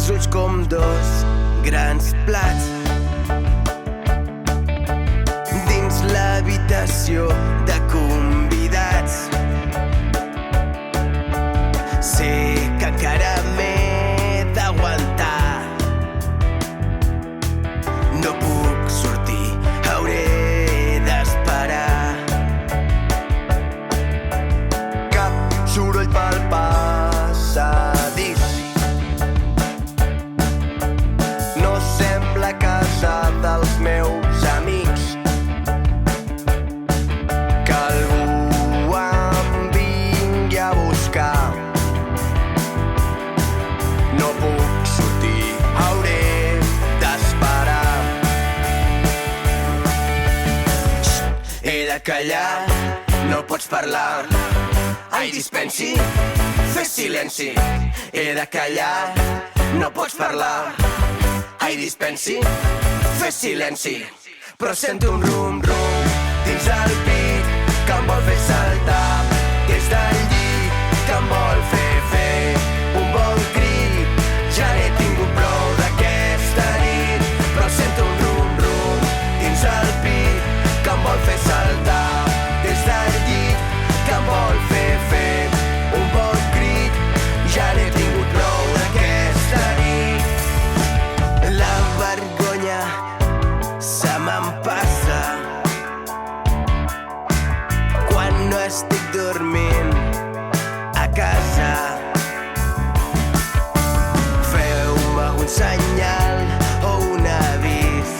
els ulls com dos grans plats. Dins l'habitació de convidats, sé que encara m'he d'aguantar. No puc sortir, hauré d'esperar. Cap soroll pel passadís, no sembla casa dels meus amics. Que algú em vingui a buscar. No puc sortir, hauré d'esperar. He de callar, no pots parlar. Ai, dispensi, fes silenci. He de callar, no pots parlar. Ai, dispensi, fes silenci. Però sento un rum-rum dins el pit que em vol fer saltar. Des del llit que em vol fer un bon crit. Ja n'he tingut prou d'aquesta nit, però sento un rum-rum dins el pit que em vol fer saltar. Des del llit que em vol fer un bon crit. Ja n'he tingut prou d'aquesta nit. La vergonya se m'empassa quan no estic dormint a casa. Feu-me un senyal o un avís,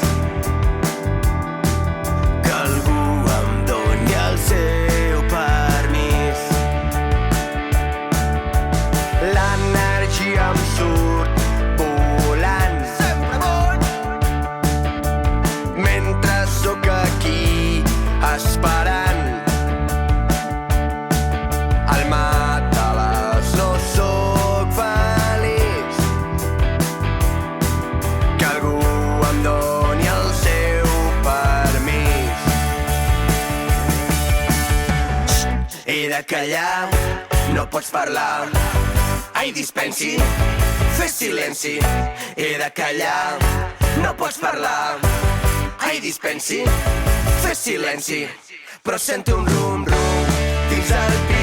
que algú em doni el seu permís. L'energia em surt volant, sempre amunt, mentre sóc aquí esperant. Al mata-les no sóc feliç, que algú em doni el seu permís. He de callar, no pots parlar. Ai, dispensi, fes silenci. He de callar, no pots parlar. Ai, dispensi, fes silenci. Però sento un rum-rum dins el pit